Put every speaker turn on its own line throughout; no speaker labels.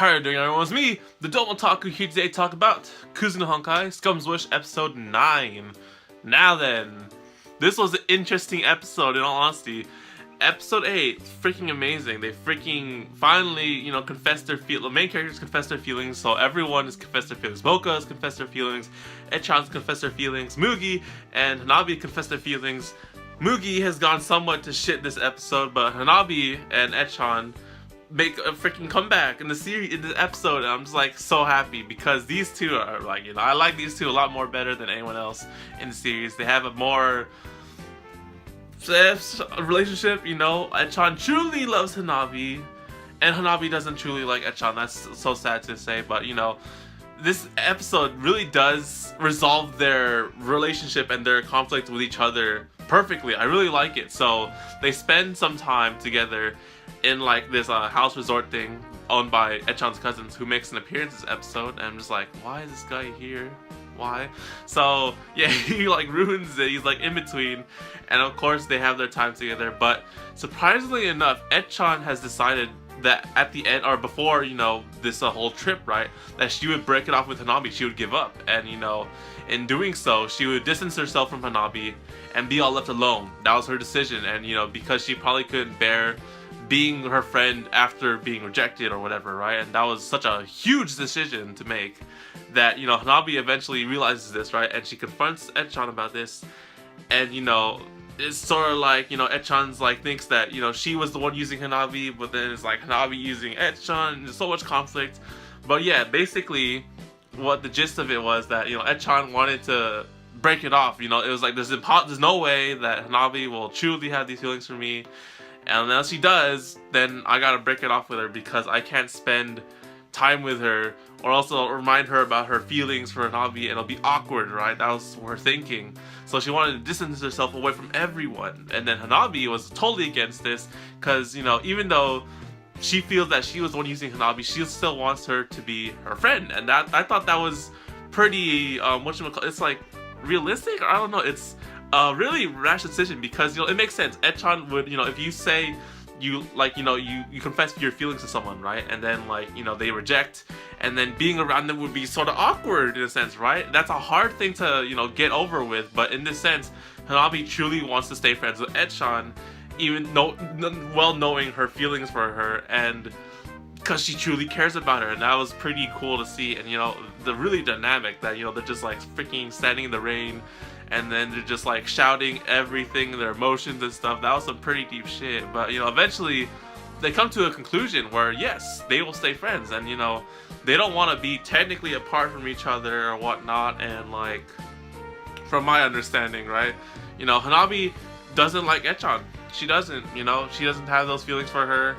How are you doing, everyone? It's me, TheDomotaku, here today to talk about Kuzu no Honkai, Scum's Wish, episode 9. Now then, this was an interesting episode, in all honesty. Episode 8, freaking amazing. They freaking finally, confessed their feelings. The main characters confessed their feelings, so everyone has confessed their feelings. Mocha has confessed their feelings, Echan's confessed their feelings, Mugi and Hanabi confessed their feelings. Mugi has gone somewhat to shit this episode, but Hanabi and Echan make a freaking comeback in the series, in this episode, and I'm just like so happy because these two are like, I like these two a lot more better than anyone else in the series. They have a more relationship, Echan truly loves Hanabi, and Hanabi doesn't truly like Echan. That's so sad to say, but this episode really does resolve their relationship and their conflict with each other perfectly. I really like it. So they spend some time together in like this house resort thing owned by Echan's cousins, who makes an appearance this episode, and I'm just like, why is this guy here? Why? So yeah, he like ruins it. He's like in between, and of course they have their time together, but surprisingly enough, Echan has decided that at the end, or before this whole trip, right, that she would break it off with Hanabi. She would give up, and in doing so, she would distance herself from Hanabi and be all left alone. That was her decision, and because she probably couldn't bear being her friend after being rejected or whatever, right? And that was such a huge decision to make that Hanabi eventually realizes this, right? And she confronts Echan about this, and it's sort of like Echan's like thinks that she was the one using Hanabi, but then it's like Hanabi using Echan, and there's so much conflict. But yeah, basically what the gist of it was that Echan wanted to break it off. It was like there's no way that Hanabi will truly have these feelings for me, and unless she does, then I gotta break it off with her because I can't spend time with her or also remind her about her feelings for Hanabi, and it'll be awkward, right? That was her thinking. So she wanted to distance herself away from everyone, and then Hanabi was totally against this because even though she feels that she was the one using Hanabi, she still wants her to be her friend, and that I thought that was pretty it's like realistic, or I don't know, it's a really rash decision because it makes sense. Echan would if you say you confess your feelings to someone, right, and then they reject, and then being around them would be sort of awkward in a sense, right? That's a hard thing to get over with. But in this sense, Hanabi truly wants to stay friends with Echan, even well knowing her feelings for her, and because she truly cares about her. And that was pretty cool to see. And the really dynamic that they're just like freaking standing in the rain, and then they're just like shouting everything, their emotions and stuff. That was some pretty deep shit. But eventually they come to a conclusion where yes, they will stay friends, and they don't want to be technically apart from each other or whatnot. And like, from my understanding, right, Hanabi doesn't like Echan. She doesn't, she doesn't have those feelings for her,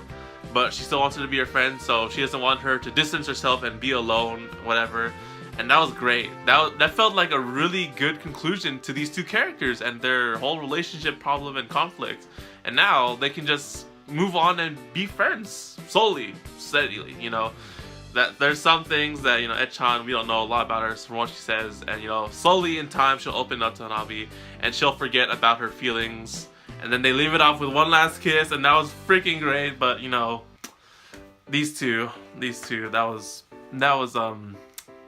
but she still wants her to be her friend, so she doesn't want her to distance herself and be alone, whatever. And that was great. That felt like a really good conclusion to these two characters and their whole relationship problem and conflict. And now they can just move on and be friends slowly, steadily. That there's some things that Echan, we don't know a lot about her from what she says, and slowly in time she'll open up to Hanabi and she'll forget about her feelings, and then they leave it off with one last kiss, and that was freaking great. But these two, that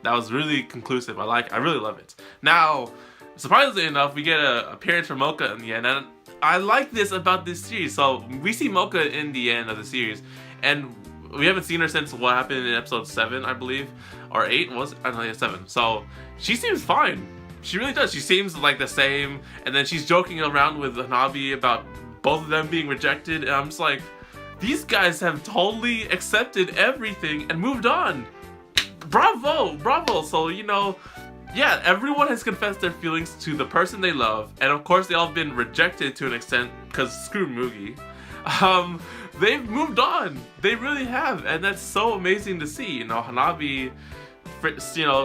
was really conclusive. I really love it. Now, surprisingly enough, we get an appearance from Mocha in the end, and I like this about this series. So we see Mocha in the end of the series, and we haven't seen her since what happened in episode 7, I believe, or 8 was it? I don't know, yeah, 7. So she seems fine. She really does. She seems like the same, and then she's joking around with Hanabi about both of them being rejected, and I'm just like, these guys have totally accepted everything and moved on. Bravo. So yeah, everyone has confessed their feelings to the person they love, and of course they all have been rejected to an extent because screw Mugi. They've moved on. They really have, and that's so amazing to see. Hanabi,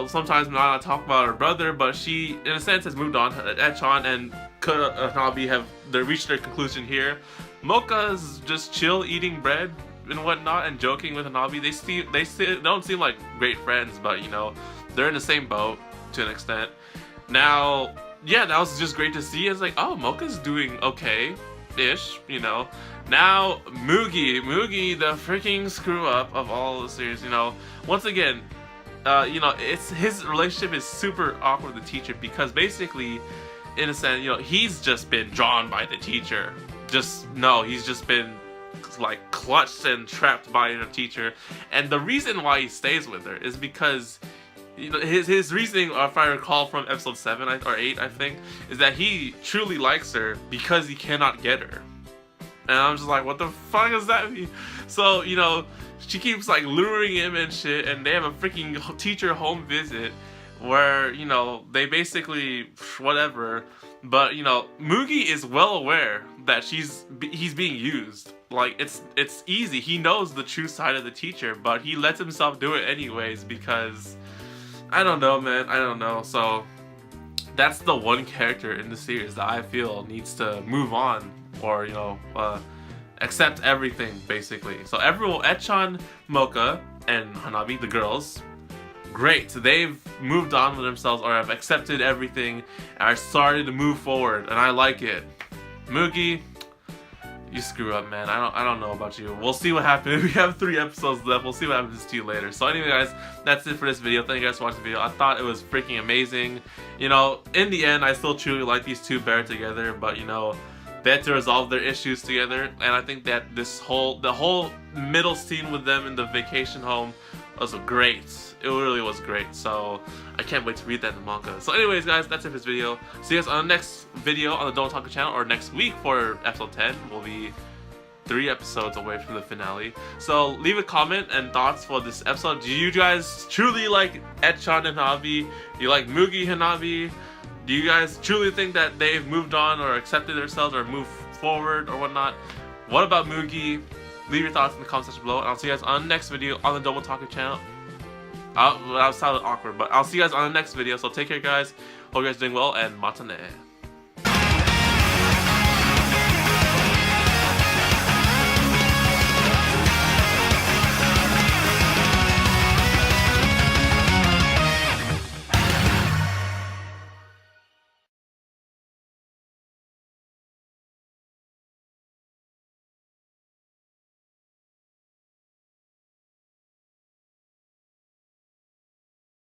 sometimes not talk about her brother, but she in a sense has moved on. Echan and Hanabi have reached their conclusion here. Mocha's just chill eating bread and whatnot and joking with Hanabi. They don't seem like great friends, but they're in the same boat to an extent. Now, yeah, that was just great to see. It's like, oh, Mocha's doing okay-ish, Now, Mugi, the freaking screw up of all the series. You know, once again, you know, it's his relationship is super awkward with the teacher because basically, in a sense, you know, he's just been drawn by the teacher. He's just been like clutched and trapped by the teacher, and the reason why he stays with her is because, you know, his reasoning, if I recall from episode 7 or 8, I think, is that he truly likes her because he cannot get her. And I'm just like, what the fuck does that mean? So, you know, she keeps like luring him and shit, and they have a freaking teacher home visit where, you know, they basically whatever. But, you know, Mugi is well aware that he's being used. Like, it's easy. He knows the true side of the teacher, but he lets himself do it anyways because, I don't know, man. I don't know. So that's the one character in the series that I feel needs to move on, or, you know, accept everything, basically. So everyone, Echan, Mocha, and Hanabi, the girls, great. They've moved on with themselves, or have accepted everything, and are starting to move forward, and I like it. Mugi, you screw up, man. I don't know about you. We'll see what happens. We have 3 episodes left. We'll see what happens to you later. So anyway, guys, that's it for this video. Thank you guys for watching the video. I thought it was freaking amazing. You know, in the end, I still truly like these two bear together, but, you know, they had to resolve their issues together, and I think that the whole middle scene with them in the vacation home was great. It really was great. So I can't wait to read that in the manga. So anyways, guys, that's it for this video. See you guys on the next video on the TheDomotaku channel, or next week for episode 10. We'll be 3 episodes away from the finale. So leave a comment and thoughts for this episode. Do you guys truly like Echan and Hanabi? Do you like Mugi Hanabi? Do you guys truly think that they've moved on or accepted themselves or moved forward or whatnot? What about Mugi? Leave your thoughts in the comment section below, and I'll see you guys on the next video on the TheDomotaku channel. That sounded awkward, but I'll see you guys on the next video. So take care, guys. Hope you guys are doing well, and matane.